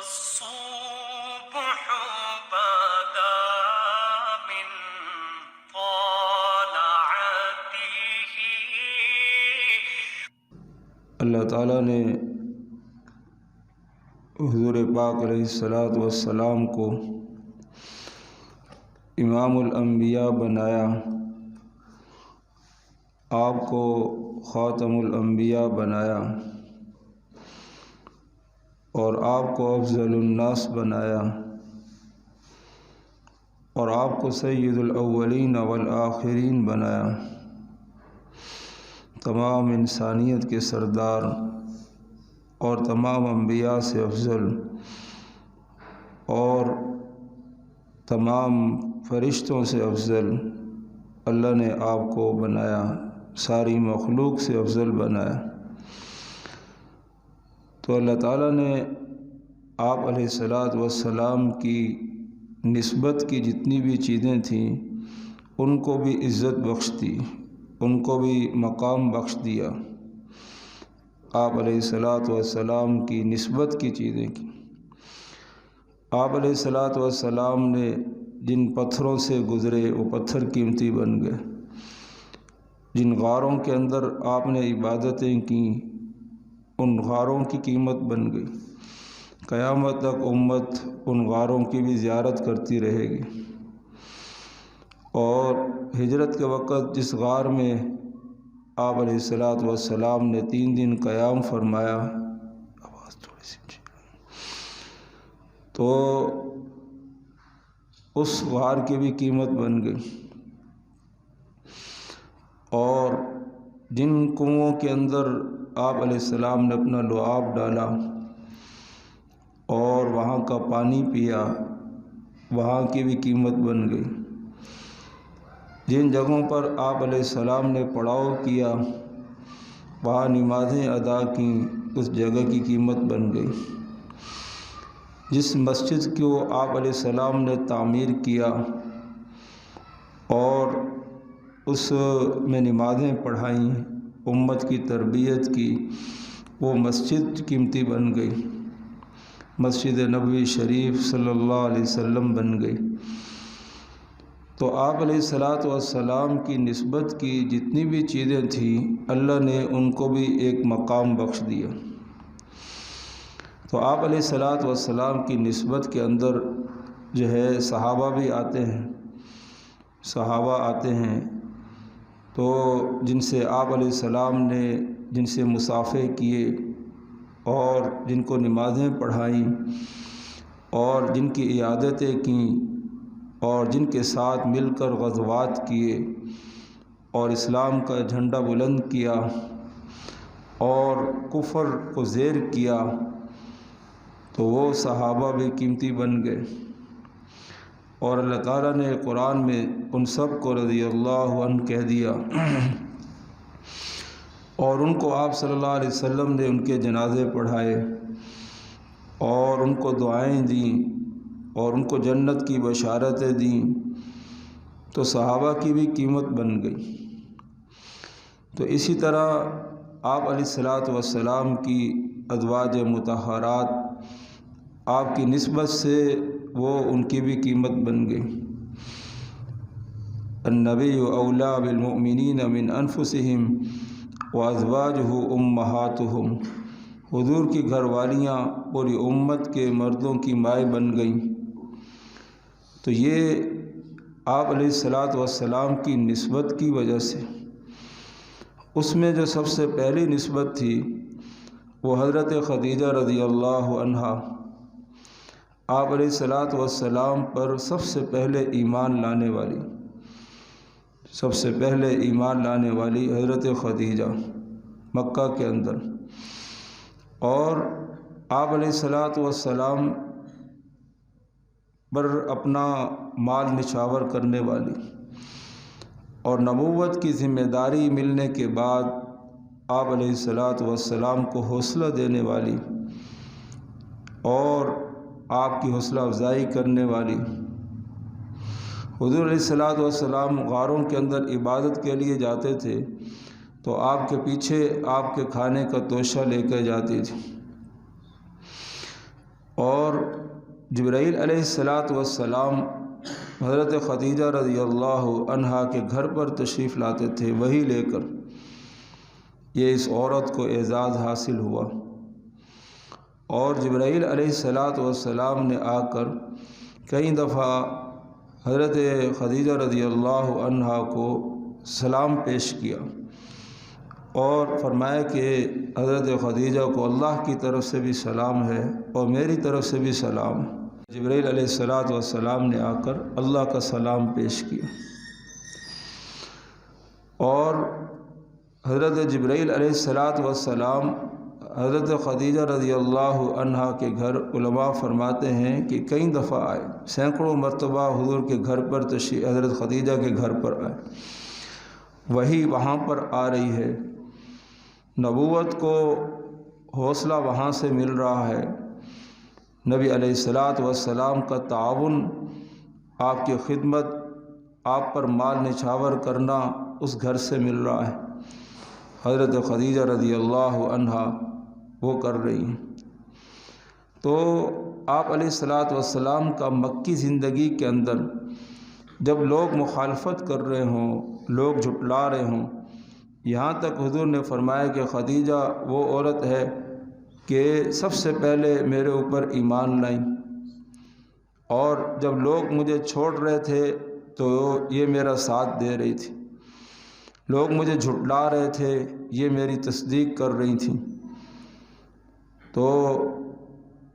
الصبح بدا من طلعته. اللہ تعالیٰ نے حضور پاک علیہ الصلاۃ والسلام کو امام الانبیاء بنایا، آپ کو خاتم الانبیاء بنایا، اور آپ کو افضل الناس بنایا، اور آپ کو سید الاولین والآخرین بنایا، تمام انسانیت کے سردار اور تمام انبیاء سے افضل اور تمام فرشتوں سے افضل اللہ نے آپ کو بنایا، ساری مخلوق سے افضل بنایا۔ تو اللہ تعالیٰ نے آپ علیہ الصلاۃ والسلام کی نسبت کی جتنی بھی چیزیں تھیں ان کو بھی عزت بخش دی، ان کو بھی مقام بخش دیا۔ آپ علیہ الصلاۃ والسلام کی نسبت کی چیزیں کی۔ آپ علیہ الصلاۃ والسلام نے جن پتھروں سے گزرے وہ پتھر قیمتی بن گئے، جن غاروں کے اندر آپ نے عبادتیں کیں ان غاروں کی قیمت بن گئی۔ قیامت تک امت ان غاروں کی بھی زیارت کرتی رہے گی، اور ہجرت کے وقت جس غار میں آپ علیہ الصلاۃ والسلام نے 3 دن قیام فرمایا، آواز تھوڑی سی تو اس غار کی بھی قیمت بن گئی۔ اور جن کنوؤں کے اندر آپ علیہ السلام نے اپنا لعاب ڈالا اور وہاں کا پانی پیا، وہاں کی بھی قیمت بن گئی۔ جن جگہوں پر آپ علیہ السلام نے پڑاؤ کیا، وہاں نمازیں ادا کیں، اس جگہ کی قیمت بن گئی۔ جس مسجد کو آپ علیہ السلام نے تعمیر کیا اور اس میں نمازیں پڑھائیں، امت کی تربیت کی، وہ مسجد قیمتی بن گئی، مسجد نبوی شریف صلی اللہ علیہ وسلم بن گئی۔ تو آپ علیہ الصلاۃ والسلام کی نسبت کی جتنی بھی چیزیں تھیں اللہ نے ان کو بھی ایک مقام بخش دیا۔ تو آپ علیہ الصلاۃ والسلام کی نسبت کے اندر جو ہے صحابہ بھی آتے ہیں، صحابہ آتے ہیں تو جن سے آپ علیہ السلام نے جن سے مصافحے کیے اور جن کو نمازیں پڑھائیں اور جن کی عیادتیں کیں اور جن کے ساتھ مل کر غزوات کیے اور اسلام کا جھنڈا بلند کیا اور کفر کو زیر کیا، تو وہ صحابہ بھی قیمتی بن گئے۔ اور اللہ تعالیٰ نے قرآن میں ان سب کو رضی اللہ عنہ کہہ دیا، اور ان کو آپ صلی اللہ علیہ وسلم نے ان کے جنازے پڑھائے اور ان کو دعائیں دیں اور ان کو جنت کی بشارتیں دیں، تو صحابہ کی بھی قیمت بن گئی۔ تو اسی طرح آپ علیہ الصلاۃ والسلام کی ازواج مطہرات آپ کی نسبت سے وہ ان کی بھی قیمت بن گئی۔ النبی اولیٰ بالمؤمنین من انفسہم وازواجہ امہاتہم، حضور کی گھر والیاں پوری امت کے مردوں کی مائیں بن گئیں۔ تو یہ آپ علیہ الصلاۃ والسلام کی نسبت کی وجہ سے، اس میں جو سب سے پہلی نسبت تھی وہ حضرت خدیجہ رضی اللہ عنہا، آپ علیہ الصلاۃ والسلام پر سب سے پہلے ایمان لانے والی، سب سے پہلے ایمان لانے والی حضرت خدیجہ مکہ کے اندر، اور آپ علیہ الصلاۃ والسلام پر اپنا مال نچھاور کرنے والی، اور نبوت کی ذمہ داری ملنے کے بعد آپ علیہ الصلاۃ والسلام کو حوصلہ دینے والی اور آپ کی حوصلہ افزائی کرنے والی۔ حضور علیہ الصلاۃ والسلام غاروں کے اندر عبادت کے لیے جاتے تھے تو آپ کے پیچھے آپ کے کھانے کا توشہ لے کر جاتی تھی، اور جبرائیل علیہ السلام حضرت خدیجہ رضی اللہ عنہا کے گھر پر تشریف لاتے تھے، وہی لے کر یہ اس عورت کو اعزاز حاصل ہوا۔ اور جبرائیل علیہ السلام نے آ کر کئی دفعہ حضرت خدیجہ رضی اللہ عنہا کو سلام پیش کیا اور فرمایا کہ حضرت خدیجہ کو اللہ کی طرف سے بھی سلام ہے اور میری طرف سے بھی سلام ہے۔ جبرائیل علیہ السلام نے آ کر اللہ کا سلام پیش کیا، اور حضرت جبرائیل علیہ السلام حضرت خدیجہ رضی اللہ عنہا کے گھر علماء فرماتے ہیں کہ کئی دفعہ آئے، سینکڑوں مرتبہ حضور کے گھر پر تشریف، حضرت خدیجہ کے گھر پر آئے، وہی وہاں پر آ رہی ہے، نبوت کو حوصلہ وہاں سے مل رہا ہے، نبی علیہ السلام کا تعاون، آپ کی خدمت، آپ پر مال نچھاور کرنا اس گھر سے مل رہا ہے۔ حضرت خدیجہ رضی اللہ عنہا وہ کر رہی ہیں۔ تو آپ علیہ السلام کا مکی زندگی کے اندر جب لوگ مخالفت کر رہے ہوں، لوگ جھٹلا رہے ہوں، یہاں تک حضور نے فرمایا کہ خدیجہ وہ عورت ہے کہ سب سے پہلے میرے اوپر ایمان لائیں، اور جب لوگ مجھے چھوڑ رہے تھے تو یہ میرا ساتھ دے رہی تھی، لوگ مجھے جھٹلا رہے تھے یہ میری تصدیق کر رہی تھیں۔ تو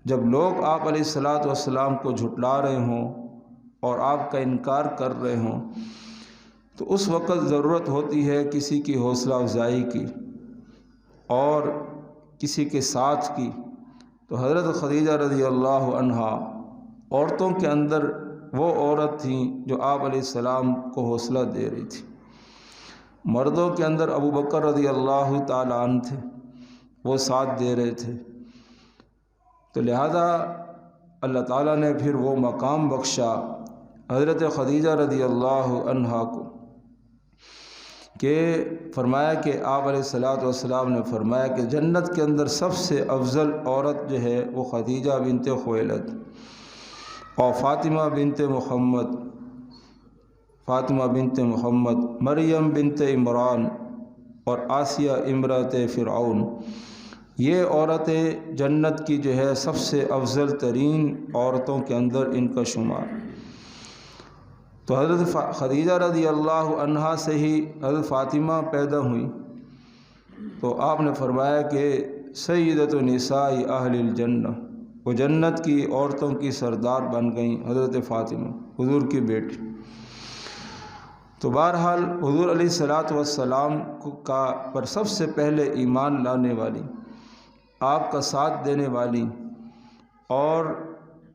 جب لوگ آپ علیہ السلام کو جھٹلا رہے ہوں اور آپ کا انکار کر رہے ہوں تو اس وقت ضرورت ہوتی ہے کسی کی حوصلہ افزائی کی اور کسی کے ساتھ کی۔ تو حضرت خدیجہ رضی اللہ عنہا عورتوں کے اندر وہ عورت تھیں جو آپ علیہ السلام کو حوصلہ دے رہی تھی۔ مردوں کے اندر ابو بکر رضی اللہ تعالیٰ عنہ تھے، وہ ساتھ دے رہے تھے، تو لہذا اللہ تعالیٰ نے پھر وہ مقام بخشا حضرت خدیجہ رضی اللہ عنہا کو کہ فرمایا کہ آپ علیہ السلام نے فرمایا کہ جنت کے اندر سب سے افضل عورت جو ہے وہ خدیجہ بنت خویلد اور فاطمہ بنت محمد، مریم بنت عمران اور آسیہ امرأت فرعون، یہ عورتیں جنت کی جو ہے سب سے افضل ترین عورتوں کے اندر ان کا شمار۔ تو حضرت خدیجہ رضی اللہ عنہا سے ہی حضرت فاطمہ پیدا ہوئی، تو آپ نے فرمایا کہ سیدۃ نساء اہل الجنہ، وہ جنت کی عورتوں کی سردار بن گئیں حضرت فاطمہ، حضور کی بیٹی۔ تو بہرحال حضور علیہ السلام کا پر سب سے پہلے ایمان لانے والی، آپ کا ساتھ دینے والی اور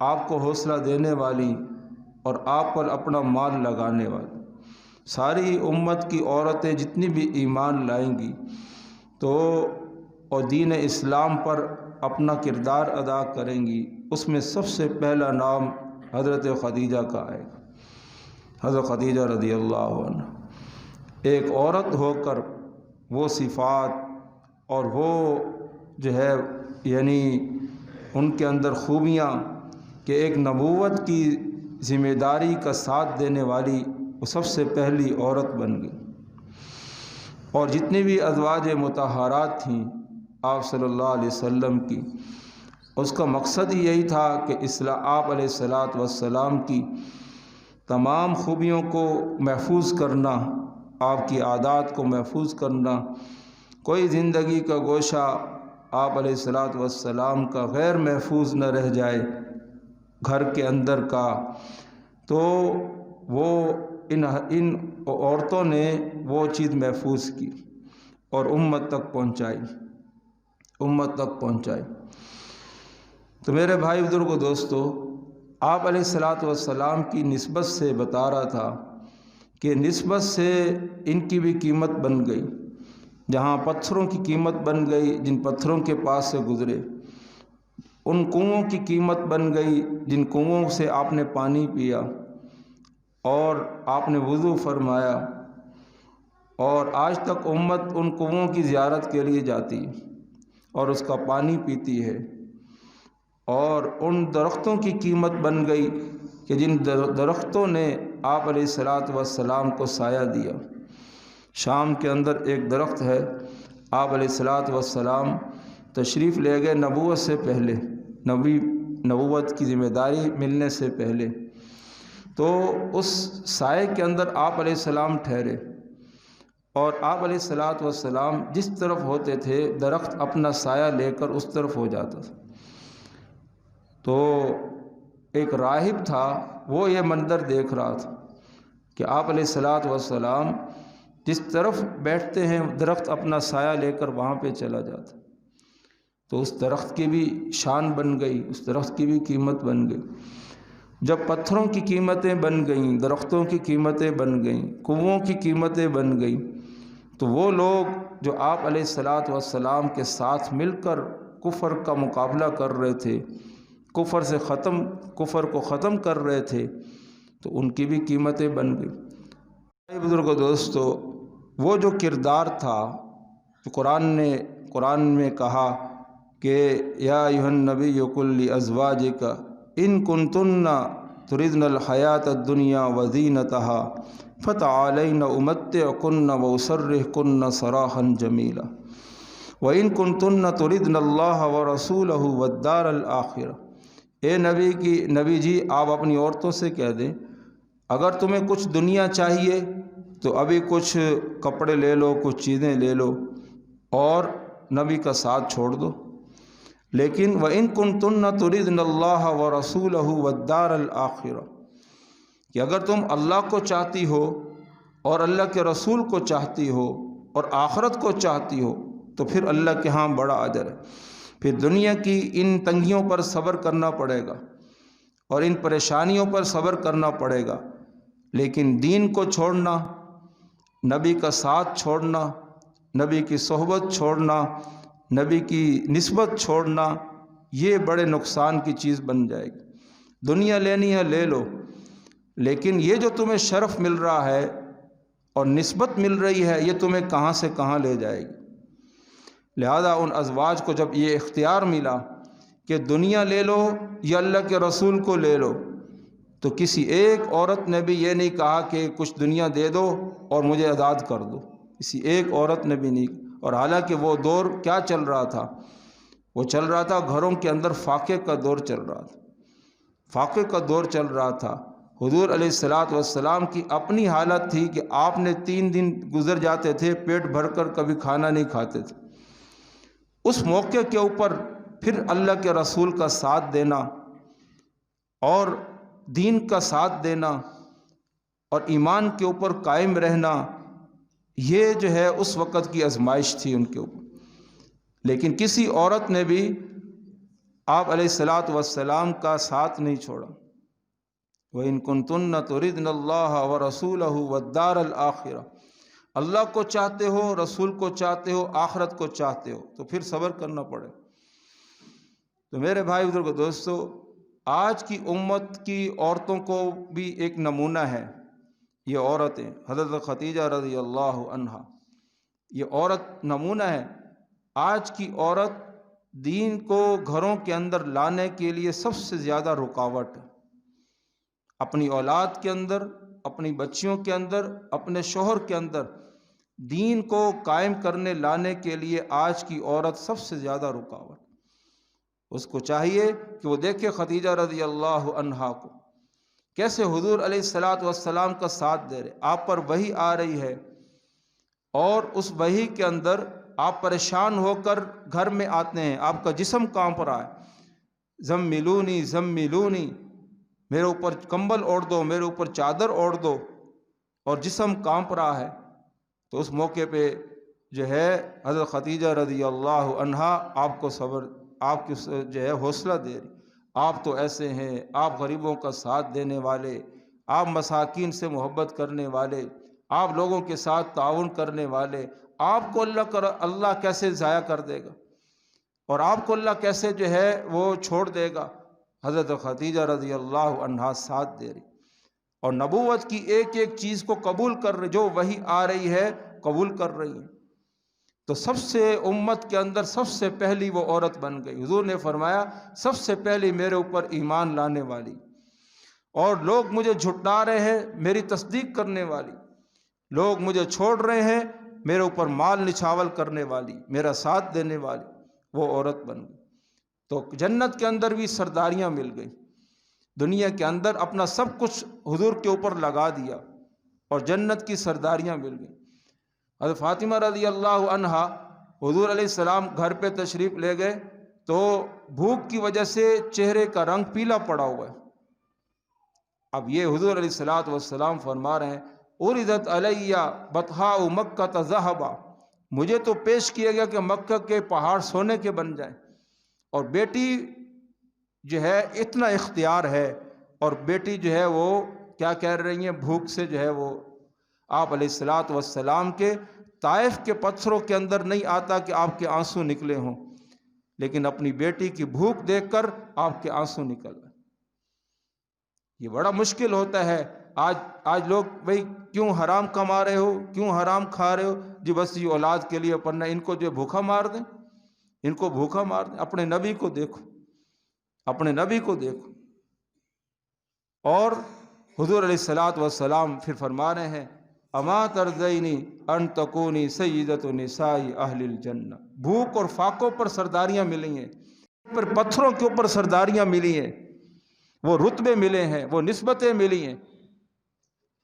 آپ کو حوصلہ دینے والی اور آپ پر اپنا مال لگانے والی، ساری امت کی عورتیں جتنی بھی ایمان لائیں گی تو اور دین اسلام پر اپنا کردار ادا کریں گی، اس میں سب سے پہلا نام حضرت خدیجہ کا آئے گا، حضرت خدیجہ رضی اللہ عنہ۔ ایک عورت ہو کر وہ صفات اور وہ جو ہے یعنی ان کے اندر خوبیاں کہ ایک نبوت کی ذمہ داری کا ساتھ دینے والی وہ سب سے پہلی عورت بن گئی۔ اور جتنی بھی ازواج مطہرات تھیں آپ صلی اللہ علیہ وسلم کی، اس کا مقصد ہی یہی تھا کہ آپ علیہ السلام کی تمام خوبیوں کو محفوظ کرنا، آپ کی عادات کو محفوظ کرنا، کوئی زندگی کا گوشہ آپ علیہ السلام کا غیر محفوظ نہ رہ جائے گھر کے اندر کا۔ تو وہ ان عورتوں نے وہ چیز محفوظ کی اور امت تک پہنچائی۔ تو میرے بھائی بزرگو دوستو، آپ علیہ السلام کی نسبت سے بتا رہا تھا کہ نسبت سے ان کی بھی قیمت بن گئی، جہاں پتھروں کی قیمت بن گئی جن پتھروں کے پاس سے گزرے، ان کنوؤں کی قیمت بن گئی جن کنوؤں سے آپ نے پانی پیا اور آپ نے وضو فرمایا، اور آج تک امت ان کنوؤں کی زیارت کے لیے جاتی اور اس کا پانی پیتی ہے۔ اور ان درختوں کی قیمت بن گئی کہ جن درختوں نے آپ علیہ الصلاۃ والسلام کو سایہ دیا۔ شام کے اندر ایک درخت ہے، آپ علیہ الصلاۃ والسلام تشریف لے گئے نبوت سے پہلے، نبوت کی ذمہ داری ملنے سے پہلے، تو اس سائے کے اندر آپ علیہ السلام ٹھہرے، اور آپ علیہ الصلاۃ والسلام جس طرف ہوتے تھے درخت اپنا سایہ لے کر اس طرف ہو جاتا تھا۔ تو ایک راہب تھا، وہ یہ منظر دیکھ رہا تھا کہ آپ علیہ الصلاۃ والسلام جس طرف بیٹھتے ہیں درخت اپنا سایہ لے کر وہاں پہ چلا جاتا۔ تو اس درخت کی بھی شان بن گئی، اس درخت کی بھی قیمت بن گئی۔ جب پتھروں کی قیمتیں بن گئیں، درختوں کی قیمتیں بن گئیں، کنووں کی قیمتیں بن گئیں، تو وہ لوگ جو آپ علیہ الصلاۃ والسلام کے ساتھ مل کر کفر کا مقابلہ کر رہے تھے، کفر کو ختم کر رہے تھے، تو ان کی بھی قیمتیں بن گئی۔ بزرگوں دوستو، وہ جو کردار تھا جو قرآن میں کہا کہ یا ایھا النبی قل لازواجک ان کنتن تردن الحیاۃ الدنیا وزینتها فتعالین امتعکن واسرحکن سراحا جمیلا وان کنتن تردن اللہ ورسولہ والدار الآخرہ۔ اے نبی جی، آپ اپنی عورتوں سے کہہ دیں اگر تمہیں کچھ دنیا چاہیے تو ابھی کچھ کپڑے لے لو، کچھ چیزیں لے لو اور نبی کا ساتھ چھوڑ دو، لیکن وَإِن كُنتُنَّ تُرِدْنَ اللَّهَ وَرَسُولَهُ وَالدَّارَ الْآخِرَةَ کہ اگر تم اللہ کو چاہتی ہو اور اللہ کے رسول کو چاہتی ہو اور آخرت کو چاہتی ہو تو پھر اللہ کے ہاں بڑا اجر ہے۔ پھر دنیا کی ان تنگیوں پر صبر کرنا پڑے گا اور ان پریشانیوں پر صبر کرنا پڑے گا، لیکن دین کو چھوڑنا، نبی کا ساتھ چھوڑنا، نبی کی صحبت چھوڑنا، نبی کی نسبت چھوڑنا، یہ بڑے نقصان کی چیز بن جائے گی۔ دنیا لینی ہے لے لو، لیکن یہ جو تمہیں شرف مل رہا ہے اور نسبت مل رہی ہے یہ تمہیں کہاں سے کہاں لے جائے گی۔ لہذا ان ازواج کو جب یہ اختیار ملا کہ دنیا لے لو یا اللہ کے رسول کو لے لو، تو کسی ایک عورت نے بھی یہ نہیں کہا کہ کچھ دنیا دے دو اور مجھے آزاد کر دو، کسی ایک عورت نے بھی نہیں۔ اور حالانکہ وہ دور کیا چل رہا تھا؟ وہ چل رہا تھا گھروں کے اندر فاقے کا دور چل رہا تھا، فاقے کا دور چل رہا تھا۔ حضور علیہ الصلاۃ والسلام کی اپنی حالت تھی کہ آپ نے 3 دن گزر جاتے تھے پیٹ بھر کر، کبھی کھانا نہیں کھاتے تھے۔ اس موقع کے اوپر پھر اللہ کے رسول کا ساتھ دینا اور دین کا ساتھ دینا اور ایمان کے اوپر قائم رہنا، یہ جو ہے اس وقت کی آزمائش تھی ان کے اوپر۔ لیکن کسی عورت نے بھی آپ علیہ الصلاۃ والسلام کا ساتھ نہیں چھوڑا۔ وَإِن كُنتُنَّ تُرِدْنَ اللَّهَ وَرَسُولَهُ وَالدَّارَ الْآخِرَةَ، اللہ کو چاہتے ہو، رسول کو چاہتے ہو، آخرت کو چاہتے ہو، تو پھر صبر کرنا پڑے۔ تو میرے بھائی بزرگ دوستو، آج کی امت کی عورتوں کو بھی ایک نمونہ ہے یہ عورتیں، حضرت خدیجہ رضی اللہ عنہا، یہ عورت نمونہ ہے۔ آج کی عورت دین کو گھروں کے اندر لانے کے لیے سب سے زیادہ رکاوٹ ہے، اپنی اولاد کے اندر، اپنی بچیوں کے اندر، اپنے شوہر کے اندر دین کو قائم کرنے لانے کے لیے آج کی عورت سب سے زیادہ رکاوٹ۔ اس کو چاہیے کہ وہ دیکھے خدیجہ رضی اللہ عنہا کو کیسے حضور علیہ الصلاۃ والسلام کا ساتھ دے رہے، آپ پر وحی آ رہی ہے اور اس وحی کے اندر آپ پریشان ہو کر گھر میں آتے ہیں، آپ کا جسم کانپ رہا ہے، زملونی زملونی، میرے اوپر کمبل اوڑھ دو، میرے اوپر چادر اوڑھ دو، اور جسم کانپ رہا ہے۔ تو اس موقع پہ جو ہے حضرت خدیجہ رضی اللہ عنہا آپ کو صبر، آپ کی جو ہے حوصلہ دے رہی، آپ تو ایسے ہیں، آپ غریبوں کا ساتھ دینے والے، آپ مساکین سے محبت کرنے والے، آپ لوگوں کے ساتھ تعاون کرنے والے، آپ کو اللہ کیسے ضائع کر دے گا اور آپ کو اللہ کیسے جو ہے وہ چھوڑ دے گا۔ حضرت خدیجہ رضی اللہ عنہا ساتھ دے رہی اور نبوت کی ایک ایک چیز کو قبول کر رہی، جو وحی آ رہی ہے قبول کر رہی ہیں۔ تو سب سے امت کے اندر سب سے پہلی وہ عورت بن گئی۔ حضور نے فرمایا سب سے پہلی میرے اوپر ایمان لانے والی، اور لوگ مجھے جھٹلا رہے ہیں میری تصدیق کرنے والی، لوگ مجھے چھوڑ رہے ہیں میرے اوپر مال نچھاول کرنے والی، میرا ساتھ دینے والی، وہ عورت بن گئی۔ تو جنت کے اندر بھی سرداریاں مل گئیں، دنیا کے اندر اپنا سب کچھ حضور کے اوپر لگا دیا اور جنت کی سرداریاں مل گئیں۔ حضرت فاطمہ رضی اللہ عنہا حضور علیہ السلام گھر پہ تشریف لے گئے تو بھوک کی وجہ سے چہرے کا رنگ پیلا پڑا ہوا ہے۔ اب یہ حضور علیہ السلام فرما رہے ہیں عرضت علیہ بطحاء مکہ ذہبا، مجھے تو پیش کیا گیا کہ مکہ کے پہاڑ سونے کے بن جائیں، اور بیٹی جو ہے اتنا اختیار ہے، اور بیٹی جو ہے وہ کیا کہہ رہی ہیں، بھوک سے جو ہے وہ آپ علیہ السلام کے طائف کے پتھروں کے اندر نہیں آتا کہ آپ کے آنسو نکلے ہوں، لیکن اپنی بیٹی کی بھوک دیکھ کر آپ کے آنسو نکل رہے۔ یہ بڑا مشکل ہوتا ہے آج لوگ بھئی کیوں حرام کما رہے ہو، کیوں حرام کھا رہے ہو، جی بس یہ اولاد کے لیے پڑھنا، ان کو جو بھوکا مار دیں، ان کو بھوکا مار دیں۔ اپنے نبی کو دیکھو، اپنے نبی کو دیکھو۔ اور حضور علیہ السلام پھر فرما رہے ہیں اما ترضینی ان تکونی سیدۃ نساء اہل الجنہ، بھوک اور فاقوں پر سرداریاں ملی ہیں، پر پتھروں کے اوپر سرداریاں ملی ہیں، وہ رتبے ملے ہیں، وہ نسبتیں ملی ہیں۔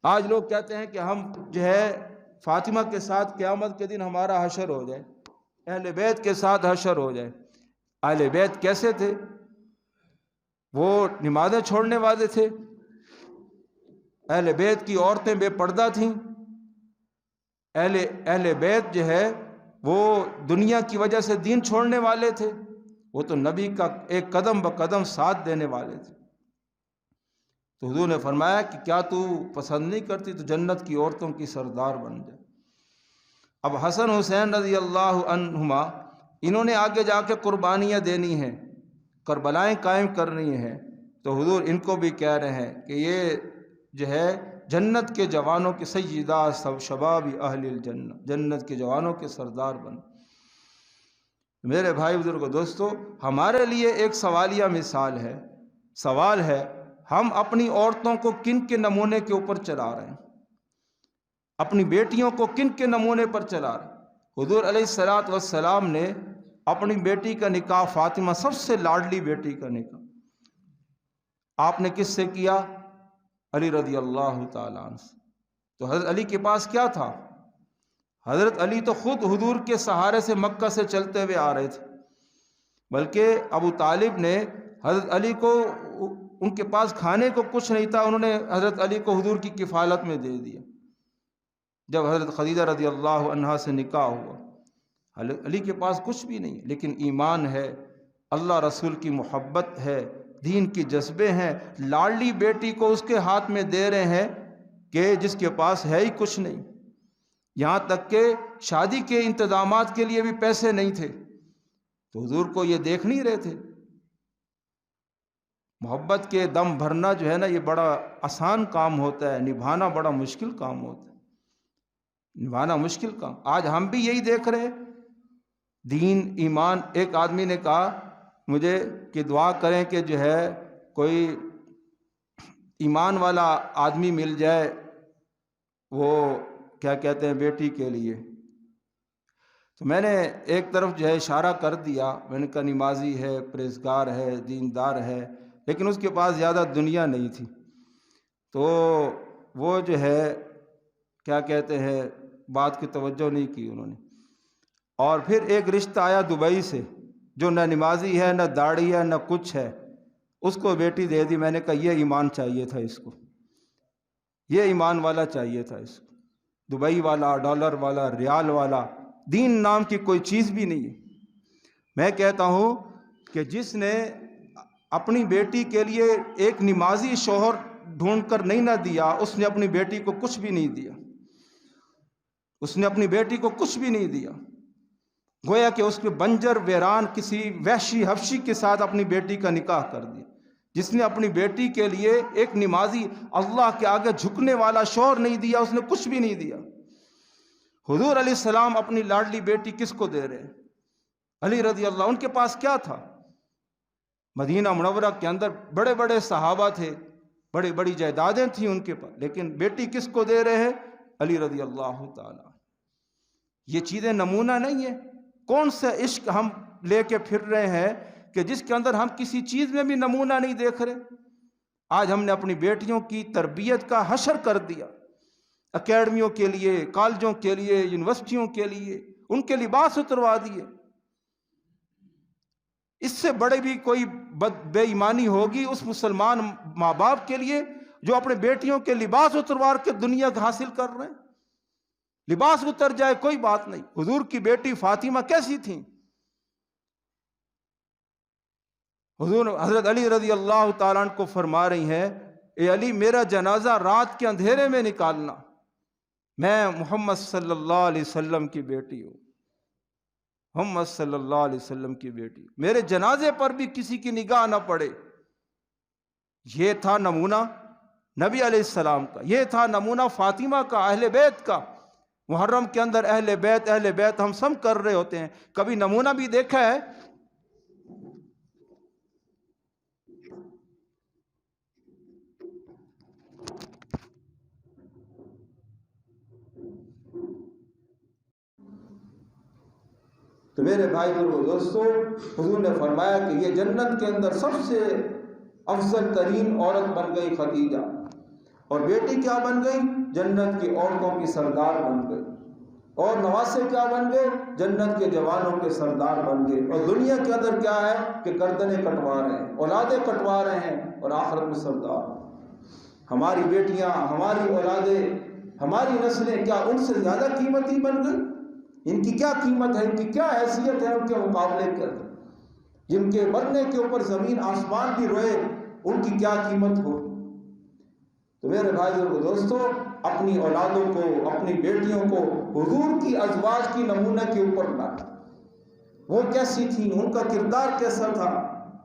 آج لوگ کہتے ہیں کہ ہم جو ہے فاطمہ کے ساتھ قیامت کے دن ہمارا حشر ہو جائے، اہل بیت کے ساتھ حشر ہو جائے۔ اہل بیت کیسے تھے؟ وہ نمازیں چھوڑنے والے تھے، اہل بیت کی عورتیں بے پردہ تھیں، اہل بیت جو ہے وہ دنیا کی وجہ سے دین چھوڑنے والے تھے، وہ تو نبی کا ایک قدم بقدم ساتھ دینے والے تھے۔ تو حضور نے فرمایا کہ کیا تو پسند نہیں کرتی تو جنت کی عورتوں کی سردار بن جائے۔ اب حسن حسین رضی اللہ عنہما انہوں نے آگے جا کے قربانیاں دینی ہیں، کربلائیں قائم کرنی ہیں، تو حضور ان کو بھی کہہ رہے ہیں کہ یہ جو ہے جنت کے جوانوں کے سیدہ شباب اہل الجنہ، جنت کے جوانوں کے سردار بن۔ میرے بھائی بزرگو دوستو، ہمارے لیے ایک سوالیہ مثال ہے، سوال ہے ہم اپنی عورتوں کو کن کے نمونے کے اوپر چلا رہے ہیں، اپنی بیٹیوں کو کن کے نمونے پر چلا رہے ہیں۔ حضور علیہ السلام نے اپنی بیٹی کا نکاح، فاطمہ سب سے لاڈلی بیٹی کا نکاح، آپ نے کس سے کیا؟ علی رضی اللہ تعالیٰ عنہ سے۔ تو حضرت علی کے پاس کیا تھا؟ حضرت علی تو خود حضور کے سہارے سے مکہ سے چلتے ہوئے آ رہے تھے، بلکہ ابو طالب نے حضرت علی کو، ان کے پاس کھانے کو کچھ نہیں تھا، انہوں نے حضرت علی کو حضور کی کفالت میں دے دیا۔ جب حضرت خدیجہ رضی اللہ عنہا سے نکاح ہوا، حضرت علی کے پاس کچھ بھی نہیں، لیکن ایمان ہے، اللہ رسول کی محبت ہے، دین کی جذبے ہیں، لاڈلی بیٹی کو اس کے ہاتھ میں دے رہے ہیں کہ جس کے پاس ہے ہی کچھ نہیں، یہاں تک کہ شادی کے انتظامات کے لیے بھی پیسے نہیں تھے، تو حضور کو یہ دیکھ نہیں رہے تھے۔ محبت کے دم بھرنا جو ہے نا، یہ بڑا آسان کام ہوتا ہے، نبھانا بڑا مشکل کام ہوتا ہے، نبھانا مشکل کام۔ آج ہم بھی یہی دیکھ رہے، دین ایمان۔ ایک آدمی نے کہا مجھے کہ دعا کریں کہ جو ہے کوئی ایمان والا آدمی مل جائے، وہ کیا کہتے ہیں بیٹی کے لیے۔ تو میں نے ایک طرف جو ہے اشارہ کر دیا، میں نے کہا نمازی ہے، پرہیزگار ہے، دیندار ہے، لیکن اس کے پاس زیادہ دنیا نہیں تھی، تو وہ جو ہے کیا کہتے ہیں بات کی توجہ نہیں کی انہوں نے۔ اور پھر ایک رشتہ آیا دبئی سے، جو نہ نمازی ہے، نہ داڑھی ہے، نہ کچھ ہے، اس کو بیٹی دے دی۔ میں نے کہا یہ ایمان چاہیے تھا اس کو، یہ ایمان والا چاہیے تھا اس کو، دبئی والا، ڈالر والا، ریال والا، دین نام کی کوئی چیز بھی نہیں ہے۔ میں کہتا ہوں کہ جس نے اپنی بیٹی کے لیے ایک نمازی شوہر ڈھونڈ کر نہیں نہ دیا، اس نے اپنی بیٹی کو کچھ بھی نہیں دیا، اس نے اپنی بیٹی کو کچھ بھی نہیں دیا۔ گویا کہ اس کے بنجر ویران کسی وحشی حبشی کے ساتھ اپنی بیٹی کا نکاح کر دیا۔ جس نے اپنی بیٹی کے لیے ایک نمازی، اللہ کے آگے جھکنے والا شوہر نہیں دیا، اس نے کچھ بھی نہیں دیا۔ حضور علیہ السلام اپنی لاڈلی بیٹی کس کو دے رہے ہیں؟ علی رضی اللہ، ان کے پاس کیا تھا؟ مدینہ منورہ کے اندر بڑے بڑے صحابہ تھے، بڑی بڑی جائیدادیں تھیں ان کے پاس، لیکن بیٹی کس کو دے رہے ہیں؟ علی رضی اللہ تعالی۔ یہ چیزیں نمونہ نہیں ہے؟ کون سا عشق ہم لے کے پھر رہے ہیں کہ جس کے اندر ہم کسی چیز میں بھی نمونہ نہیں دیکھ رہے؟ آج ہم نے اپنی بیٹیوں کی تربیت کا حشر کر دیا، اکیڈمیوں کے لیے، کالجوں کے لیے، یونیورسٹیوں کے لیے ان کے لباس اتروا دیے۔ اس سے بڑے بھی کوئی بے ایمانی ہوگی اس مسلمان ماں باپ کے لیے جو اپنے بیٹیوں کے لباس اتروا کے دنیا کا حاصل کر رہے ہیں۔ لباس اتر جائے کوئی بات نہیں۔ حضور کی بیٹی فاطمہ کیسی تھیں؟ حضور حضرت علی رضی اللہ تعالیٰ عنہ کو فرما رہی ہیں، اے علی میرا جنازہ رات کے اندھیرے میں نکالنا، میں محمد صلی اللہ علیہ وسلم کی بیٹی ہوں، محمد صلی اللہ علیہ وسلم کی بیٹی، میرے جنازے پر بھی کسی کی نگاہ نہ پڑے۔ یہ تھا نمونہ نبی علیہ السلام کا، یہ تھا نمونہ فاطمہ کا، اہل بیت کا۔ محرم کے اندر اہل بیت ہم سب کر رہے ہوتے ہیں، کبھی نمونہ بھی دیکھا ہے؟ تو میرے بھائی اور دوستو، حضور نے فرمایا کہ یہ جنت کے اندر سب سے افضل ترین عورت بن گئی خدیجہ، اور بیٹی کیا بن گئی؟ جنت کی عورتوں کی سردار بن گئی، اور نواسے کیا بن گئے؟ جنت کے جوانوں کے سردار بن گئے۔ اور دنیا کے اندر کیا ہے کہ گردنیں کٹوا رہے ہیں، اولادیں کٹوا رہے ہیں، اور آخرت میں سردار۔ ہماری بیٹیاں، ہماری اولادیں، ہماری نسلیں کیا ان سے زیادہ قیمتی بن گئی؟ ان کی کیا قیمت ہے، ان کی کیا حیثیت ہے ان کے مقابلے کے اندر؟ جن کے مرنے کے اوپر زمین آسمان بھی روئے، ان کی کیا قیمت ہو؟ تو میرے بھائی اور دوستو، اپنی اولادوں کو، اپنی بیٹیوں کو حضور کی ازواج کی نمونہ کے اوپر لانا۔ وہ کیسی تھیں، ان کا کردار کیسا تھا؟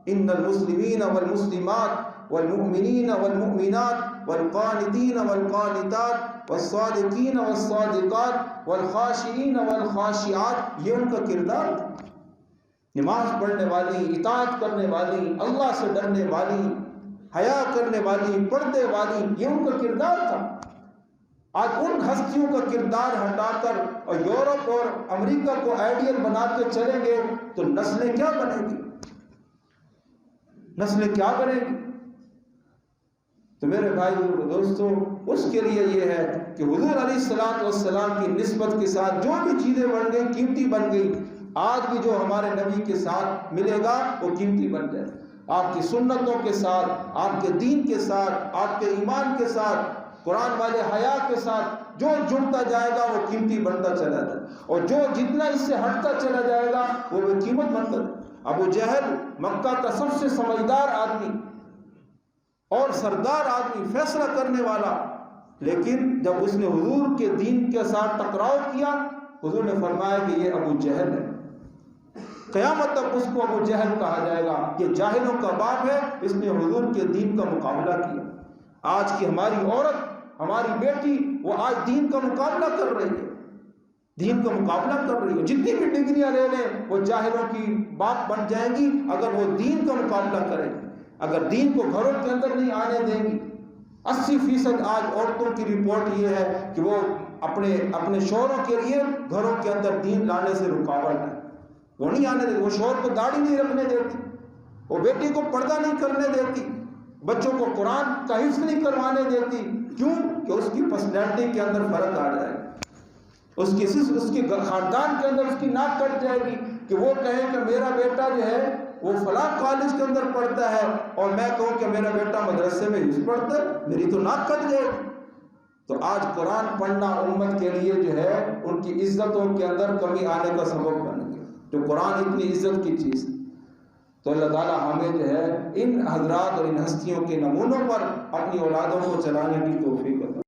ان المسلمین والمسلمات والمؤمنین والمؤمنات والقانتین والقانتات والصادقین والصادقات والخاشعین والخاشعات، یہ ان کا کردار تھا۔ نماز پڑھنے والی، اطاعت کرنے والی، اللہ سے ڈرنے والی، حیا کرنے والی، پردے والی، یہ ان کا کردار تھا۔ آج ان ہستیوں کا کردار ہٹا کر اور یورپ اور امریکہ کو آئیڈیل بنا کے چلیں گے تو نسلیں کیا بنیں گی؟ نسلیں کیا بنیں گی؟ تو میرے بھائی اور دوستو، اس کے لیے یہ ہے کہ حضور علیہ السلام کی نسبت کے ساتھ جو بھی چیزیں بن گئی، قیمتی بن گئی، آج بھی جو ہمارے نبی کے ساتھ ملے گا وہ قیمتی بن جائے۔ آپ کی سنتوں کے ساتھ، آپ کے دین کے ساتھ، آپ کے ایمان کے ساتھ، قرآن والے حیا کے ساتھ جو جڑتا جائے گا وہ قیمتی بنتا چلا جائے، اور جو جتنا اس سے ہٹتا چلا جائے گا وہ بے قیمت بنتا جائے۔ ابو جہل مکہ کا سب سے سمجھدار آدمی اور سردار آدمی، فیصلہ کرنے والا، لیکن جب اس نے حضور کے دین کے ساتھ ٹکراؤ کیا، حضور نے فرمایا کہ یہ ابو جہل ہے، قیامت تک اس کو ابو جہل کہا جائے گا، یہ جاہلوں کا باپ ہے، اس نے حضور کے دین کا مقابلہ کیا۔ آج کی ہماری عورت، ہماری بیٹی، وہ آج دین کا مقابلہ کر رہی ہے، دین کا مقابلہ کر رہی ہے۔ جتنی بھی ڈگریاں لے لیں وہ جاہلوں کی باپ بن جائیں گی اگر وہ دین کا مقابلہ کریں گی، اگر دین کو گھروں کے اندر نہیں آنے دیں گی۔ 80% آج عورتوں کی رپورٹ یہ ہے کہ وہ اپنے شوہروں کے لیے گھروں کے اندر دین لانے سے رکاوٹ ہے، وہ نہیں آنے دیتی۔ وہ شوہر کو داڑھی نہیں رکھنے دیتی، وہ بیٹی کو پردہ نہیں کرنے دیتی، بچوں کو قرآن کا حفظ نہیں کروانے دیتی۔ کیوں؟ کہ اس کی پرسنالٹی کے اندر فرق آ جائے گا، اس کی خاندان کے اندر اس کی ناک کٹ جائے گی کہ وہ کہیں کہ میرا بیٹا جو ہے وہ فلاں کالج کے اندر پڑھتا ہے، اور میں کہوں کہ میرا بیٹا مدرسے میں حفظ پڑھتا ہے، میری تو ناک کٹ جائے گی۔ تو آج قرآن پڑھنا امت کے لیے جو ہے ان کی عزتوں کے اندر کمی آنے کا سبب بن گیا، جو قرآن اتنی عزت کی چیز ہے۔ تو اللہ تعالیٰ ہمیں جو ہے ان حضرات اور ان ہستیوں کے نمونوں پر اپنی اولادوں کو چلانے کی توفیق عطا